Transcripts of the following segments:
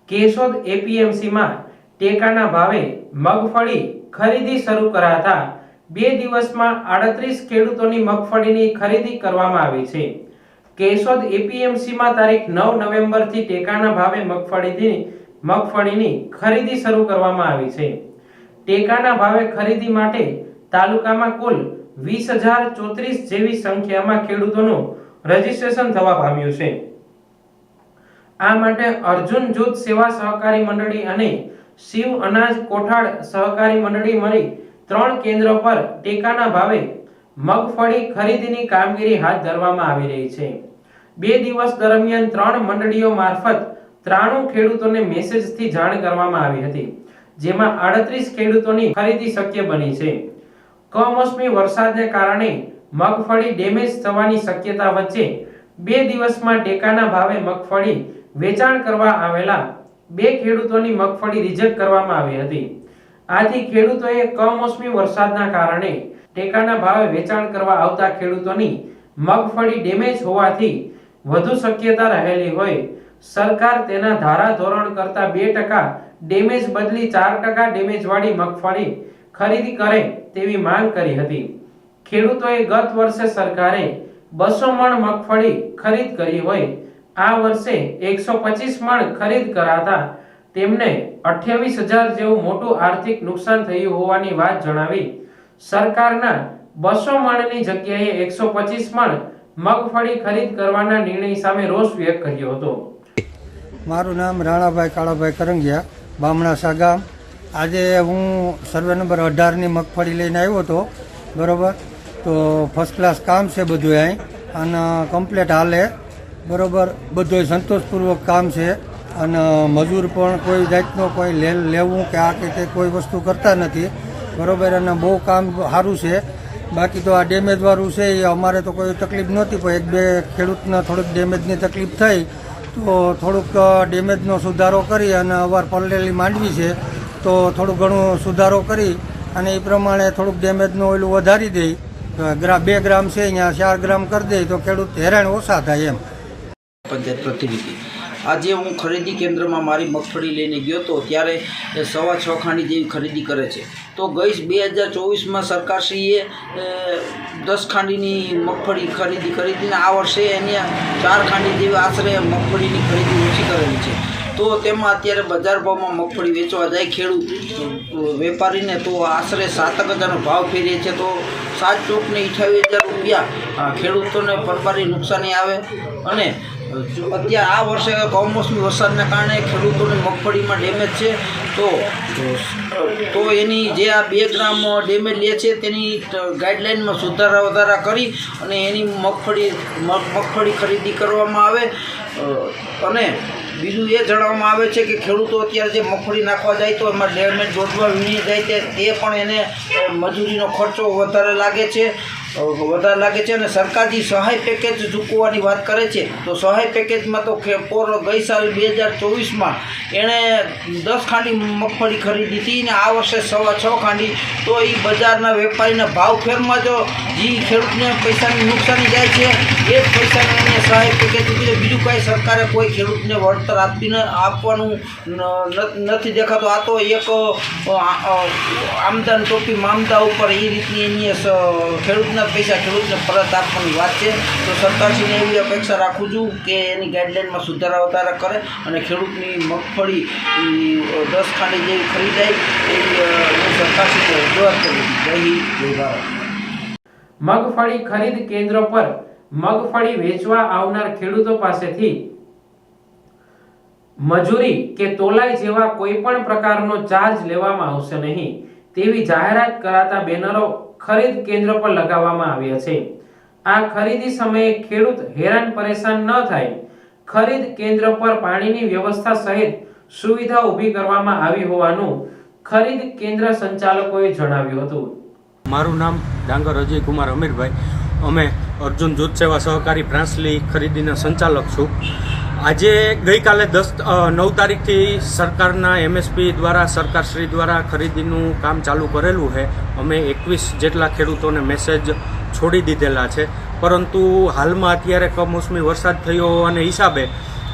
કેશોદ એપીએમસીમાં ટેકાના ભાવે મગફળી ખરીદી શરૂ કરાતા 2 દિવસમાં 38 ખેડૂતોની મગફળીની ખરીદી કરવામાં આવી છે। કેશોદ એપીએમસીમાં તારીખ 9 નવેમ્બરથી ટેકાના ભાવે મગફળીની ખરીદી શરૂ કરવામાં આવી છે। ટેકાના ભાવે ખરીદી માટે તાલુકામાં કુલ 20,034 જેવી સંખ્યામાં ખેડૂતોનું રજીસ્ટ્રેશન થવા પામ્યું છે। આ માટે અર્જુન જૂથ સેવા સહકારી મંડળી અને શિવ અનાજ કોઠાડ સહકારી મંડળી મળી 3 કેન્દ્રો પર ટેકાના ભાવે મગફળી ખરીદીની કામગીરી હાથ ધરવામાં આવી રહી છે। 2 દિવસ દરમિયાન 3 મંડળીઓ મારફત 93 ખેડૂતોને મેસેજથી જાણ કરવામાં આવી હતી, જેમાં 38 ખેડૂતોની ખરીદી શક્ય બની છે। કમોસમી વરસાદને કારણે મગફળી ડેમેજ થવાની શક્યતા વચ્ચે 2 દિવસમાં ટેકાના ભાવે મગફળી વેચાણ કરવા આવેલા 2 ખેડૂતોની મગફળી રિજેક્ટ કરવામાં આવી હતી। આથી ખેડૂતોએ કમોસમી વરસાદના કારણે ટેકાના ભાવે વેચાણ કરવા આવતા ખેડૂતોની મગફળી ડેમેજ હોવાથી વધુ શક્યતા રહેલી હોય સરકાર તેના ધારા ધોરણ કરતા 2% ડેમેજ બદલી 4% ડેમેજ વાળી મગફળી ખરીદી કરે તેવી માંગ કરી હતી। ખેડૂતોએ ગત વર્ષે સરકારે 200 મણ મગફળી ખરીદ કરી હોય આ વર્ષે 125 મણ ખરીદ કરાતા તેમને 28,000 જેવું મોટું આર્થિક નુકસાન થયું હોવાની વાત જણાવી સરકારના 200 મણની જગ્યાએ 125 મણ મગફળી ખરીદ કરવાના નિર્ણય સામે રોષ વ્યક્ત કર્યો હતો। મારું નામ રાણાભાઈ કાળાભાઈ કરંગિયા, બામણાસા ગામ। આજે હું સર્વે નંબર 18ની મગફળી લઈને આવ્યો હતો, બરાબર। તો ફર્સ્ટ ક્લાસ કામ છે બધું અહીં અને કમ્પ્લેટ હાલે, બરાબર। બધું સંતોષપૂર્વક કામ છે અને મજૂર પણ કોઈ જાતનો કોઈ લેવું કે આ કે કોઈ વસ્તુ કરતા નથી, બરાબર। અને બહુ કામ સારું છે। બાકી તો આ ડેમેજવાળું છે એ અમારે તો કોઈ તકલીફ નહોતી, પણ 1-2 ખેડૂતને થોડીક ડેમેજની તકલીફ થઈ તો થોડુંક ડેમેજનો સુધારો કરી અને અવાર પલળેલી માંડવી છે તો થોડું ઘણું સુધારો કરી અને એ પ્રમાણે થોડુંક ડેમેજનું ઓલું વધારી દે, 2 ગ્રામ છે અહીંયા 4 ગ્રામ કરી દે તો ખેડૂત હેરાન ઓછા થાય એમ। પંચાયત પ્રતિનિધિ આજે હું ખરીદી કેન્દ્રમાં મારી મગફળી લઈને ગયો હતો ત્યારે 6.25 ખાંડી જેવી ખરીદી કરે છે। તો ગઈ 2024માં સરકારશ્રીએ 10 ખાંડીની મગફળી ખરીદી કરી હતી અને આ વર્ષે એને 4 ખાંડી જેવી આશરે મગફળીની ખરીદી ઓછી કરેલી છે। તો તેમાં અત્યારે બજાર ભાવમાં મગફળી વેચવા જાય ખેડૂત વેપારીને તો આશરે 7,000નો ભાવ ફેરીએ છે, તો 7 ચોકને 28,000 રૂપિયા ખેડૂતોને ભરપાઈ નુકસાની આવે। અને અત્યારે આ વર્ષે કમોસમી વરસાદના કારણે ખેડૂતોની મગફળીમાં ડેમેજ છે તો એની જે આ 2 ગ્રામ ડેમેજ લે છે તેની ગાઈડલાઇનમાં સુધારા વધારા કરી અને એની મગફળી ખરીદી કરવામાં આવે। અને બીજું એ જણાવવામાં આવે છે કે ખેડૂતો અત્યારે જે મગફળી નાખવા જાય તો એમાં ડેમેજ રોડમાં વીણી જાય તે પણ એને મજૂરીનો ખર્ચો વધારે લાગે છે અને સરકાર જે સહાય પેકેજ ચૂકવવાની વાત કરે છે તો સહાય પેકેજમાં તો ગઈ સાલ 2024માં એણે 10 ખાંડી મગફળી ખરીદી હતી ને આ વર્ષે 6.25 ખાંડી, તો એ બજારના વેપારીના ભાવ ફેરમાં જો જે ખેડૂતને પૈસાની નુકસાની જાય છે એ જ પૈસાને એને સહાય પેકેજ ચૂકવે, બીજું કાંઈ સરકારે કોઈ ખેડૂતને વળતર આપવાનું નથી દેખાતું। આ તો એક આમદાન ટોપી મામદા ઉપર એ રીતની એની ખેડૂતના પૈસા ખેડૂતને પરત આપવાની વાત છે। તો સરકારશ્રીને એવી અપેક્ષા રાખું છું કે એની ગાઈડલાઇનમાં સુધારા વધારા કરે અને ખેડૂતની મગફળી 10 ખાંડી જેવી ખરીદાય એવી હું સરકારશ્રીને રજૂઆત કરું છું। જય હિન્દ, જય ભારત। મગફળી ખરીદ કેન્દ્રો પર મગફળી વેચવા આવનાર ખેડૂતો પાસેથી મજૂરી કે તોલાઈ જેવા કોઈ પણ પ્રકારનો ચાર્જ લેવામાં આવશે નહીં તેવી જાહેરાત કરાતા બેનરો ખરીદ કેન્દ્ર પર લગાવવામાં આવ્યા છે। આ ખરીદી સમયે ખેડૂત હેરાન પરેશાન ન થાય, ખરીદ કેન્દ્ર પર પાણીની વ્યવસ્થા સહિત સુવિધા ઊભી કરવામાં આવી હોવાનું ખરીદ કેન્દ્ર સંચાલકોએ જણાવ્યું હતું। મારું નામ ડાંગર અજય કુમાર અમીરભાઈ, અમે અર્જુન જૂથ સેવા સહકારી બ્રાન્ચલી ખરીદીના સંચાલક છું। આજે ગઈકાલે 9 તારીખથી સરકારના એમએસપી દ્વારા સરકારશ્રી દ્વારા ખરીદીનું કામ ચાલુ કરેલું છે। અમે 21 જેટલા ખેડૂતોને મેસેજ છોડી દીધેલા છે, પરંતુ હાલમાં અત્યારે કમોસમી વરસાદ થયો હોવાને હિસાબે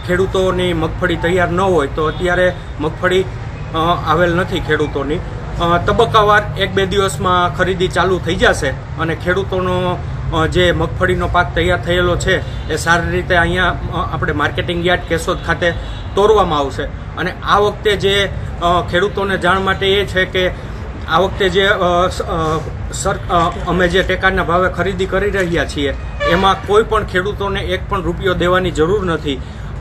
ખેડૂતોની મગફળી તૈયાર ન હોય તો અત્યારે મગફળી આવેલ નથી ખેડૂતોની. તબક્કાવાર 1-2 દિવસમાં ખરીદી ચાલુ થઈ જશે અને ખેડૂતોનો જે મગફળીનો પાક તૈયાર થયેલો છે એ સારી રીતે અહીંયા આપણે માર્કેટિંગ યાર્ડ કેશોદ ખાતે તોડવામાં આવશે. અને આ વખતે જે ખેડૂતોને જાણ માટે એ છે કે આ વખતે જે અમે જે ટેકાના ભાવે ખરીદી કરી રહ્યા છીએ એમાં કોઈ પણ ખેડૂતોને 1 પણ રૂપિયો દેવાની જરૂર નથી.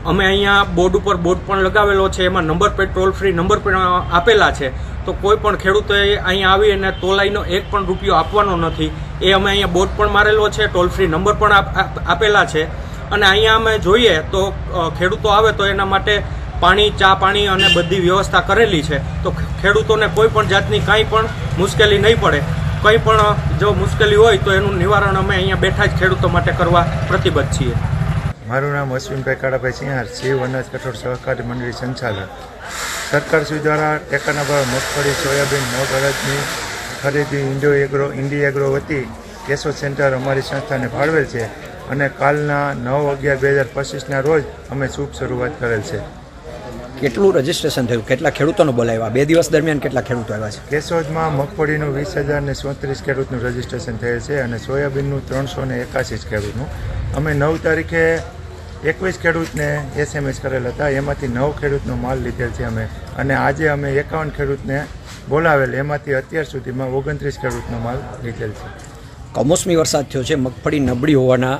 અમે અહીંયા બોર્ડ ઉપર બોર્ડ પણ લગાવેલો છે, એમાં નંબર પર ટોલ ફ્રી નંબર પણ આપેલા છે. તો કોઈ પણ ખેડૂતોએ અહીંયા આવી અને તોલાઈનો 1 પણ રૂપિયો આપવાનો નથી. એ અમે અહીંયા બોર્ડ પણ મારેલો છે, ટોલ ફ્રી નંબર પણ આપેલા છે. અને અહીંયા અમે જોઈએ તો ખેડૂતો આવે તો એના માટે પાણી, ચા પાણી અને બધી વ્યવસ્થા કરેલી છે. તો ખેડૂતોને કોઈ પણ જાતની કાંઈ પણ મુશ્કેલી નહીં પડે. કંઈ પણ જો મુશ્કેલી હોય તો એનું નિવારણ અમે અહીંયા બેઠા જ ખેડૂતો માટે કરવા પ્રતિબદ્ધ છીએ. મારું નામ અશ્વિનભાઈ કાળાભાઈ સિંહાર, શિવ અનાજ કઠોળ સહકારી મંડળી સંચાલક. સરકારશ્રી દ્વારા ટેકાના ભાવે મગફળી, સોયાબીન, મગ, અડદની ખરીદી ઇન્ડી એગ્રો વતી કેશોદ સેન્ટર અમારી સંસ્થાને ફાળવેલ છે અને કાલના 9/11/2025ના રોજ અમે શુભ શરૂઆત કરેલ છે. કેટલું રજીસ્ટ્રેશન થયું, કેટલા ખેડૂતોને બોલાવ્યા, 2 દિવસ દરમિયાન કેટલા ખેડૂતો આવ્યા છે? કેશોદમાં મગફળીનું 20,034 ખેડૂતનું રજીસ્ટ્રેશન થયેલ છે અને સોયાબીનનું 381 ખેડૂતનું. અમે 9 તારીખે 21 ખેડૂતને SMS કરેલ હતા, એમાંથી 9 ખેડૂતનો માલ લીધેલ છે અમે. અને આજે અમે 51 ખેડૂતને બોલાવેલ, એમાંથી અત્યાર સુધીમાં 29 ખેડૂતનો માલ લીધેલ છે. કમોસમી વરસાદ થયો છે, મગફળી નબળી હોવાના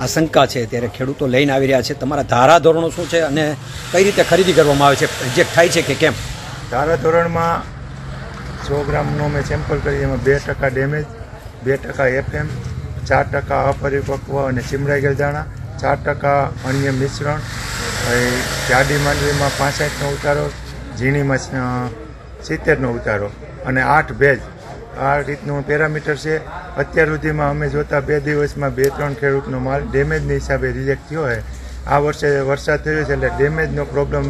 આશંકા છે, ત્યારે ખેડૂતો લઈને આવી રહ્યા છે. તમારા ધારાધોરણો શું છે અને કઈ રીતે ખરીદી કરવામાં આવે છે, રિજેક્ટ થાય છે કે કેમ? ધારાધોરણમાં 100 ગ્રામનો અમે સેમ્પલ કરીએ, એમાં 2% ડેમેજ, 2% FM, 4% અપરિપક્વ અને ચીમડાઈ ગયેલ દાણા, 4% અન્ય મિશ્રણ, જાડી માંડવીમાં 65નો ઉતારો, ઝીણીમાં 70નો ઉતારો અને 8 ભેજ. આ રીતનું પેરામીટર છે. અત્યાર સુધીમાં અમે જોતા 2 દિવસમાં 2-3 ખેડૂતનો માલ ડેમેજની હિસાબે રિજેક્ટ થયો હોય. આ વર્ષે વરસાદ થયો છે એટલે ડેમેજનો પ્રોબ્લેમ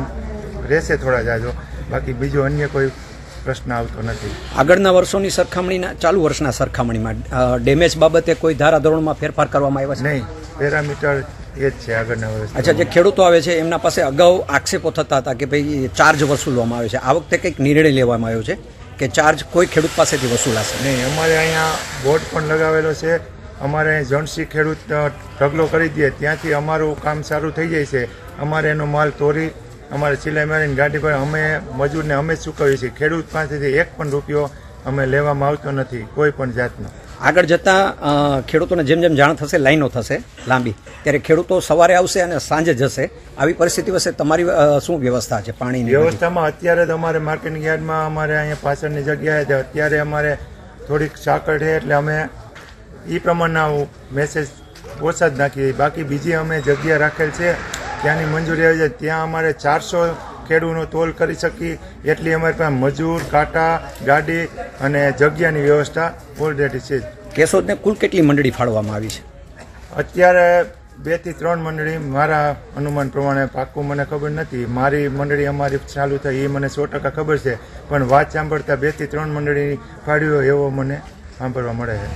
રહેશે થોડા જાજો, બાકી બીજો અન્ય કોઈ પ્રશ્ન આવતો નથી. આગળના વર્ષોની સરખામણીના, ચાલુ વર્ષના સરખામણીમાં ડેમેજ બાબતે કોઈ ધારાધોરણમાં ફેરફાર કરવામાં આવ્યા છે? નહીં, પેરામીટર એ જ છે આગળના વર્ષ. અચ્છા, જે ખેડૂતો આવે છે એમના પાસે અગાઉ આક્ષેપો થતા હતા કે ભાઈ ચાર્જ વસૂલવામાં આવે છે. આ વખતે કંઈક નિર્ણય લેવામાં આવ્યો છે કે ચાર્જ કોઈ ખેડૂત પાસેથી વસૂલાશે નહીં? અમારે અહીંયા બોર્ડ પણ લગાવેલો છે. અમારે જણસી ખેડૂત ઢગલો કરી દે ત્યાંથી અમારું કામ સારું થઈ જાય છે. અમારે એનો માલ તોડી અમારે સિલાઈ મારીને ગાડી પર અમે મજૂરને અમે જ ચૂકવીએ છીએ. ખેડૂત પાસેથી 1 પણ રૂપિયો અમે લેવામાં આવતો નથી કોઈ પણ જાતનો. આગળ જતાં ખેડૂતોને જેમ જેમ જાણ થશે, લાઈનો થશે લાંબી, ત્યારે ખેડૂતો સવારે આવશે અને સાંજે જશે. આવી પરિસ્થિતિ વચ્ચે તમારી શું વ્યવસ્થા છે પાણીની? વ્યવસ્થામાં અત્યારે તો અમારે માર્કેટિંગ યાર્ડમાં અમારે અહીંયા પાછળની જગ્યાએ છે, અત્યારે અમારે થોડીક સાંકળ છે એટલે અમે એ પ્રમાણના મેસેજ ઓછા જ નાખીએ. બાકી બીજી અમે જગ્યા રાખેલ છે, ત્યાંની મંજૂરી આવી જાય ત્યાં અમારે 400 ખેડૂતનો તોલ કરી શકીએ એટલી અમારી પાસે મજૂર, કાંટા, ગાડી અને જગ્યાની વ્યવસ્થા ઓલરેડી છે. કેશોદને કુલ કેટલી મંડળી ફાળવવામાં આવી છે? અત્યારે 2 થી 3 મંડળી, મારા અનુમાન પ્રમાણે, પાક્કું મને ખબર નથી. મારી મંડળી અમારી ચાલુ થઈ એ મને 100% ખબર છે, પણ વાત સાંભળતા 2 થી 3 મંડળી ફાળવી હોય એવો મને સાંભળવા મળે છે.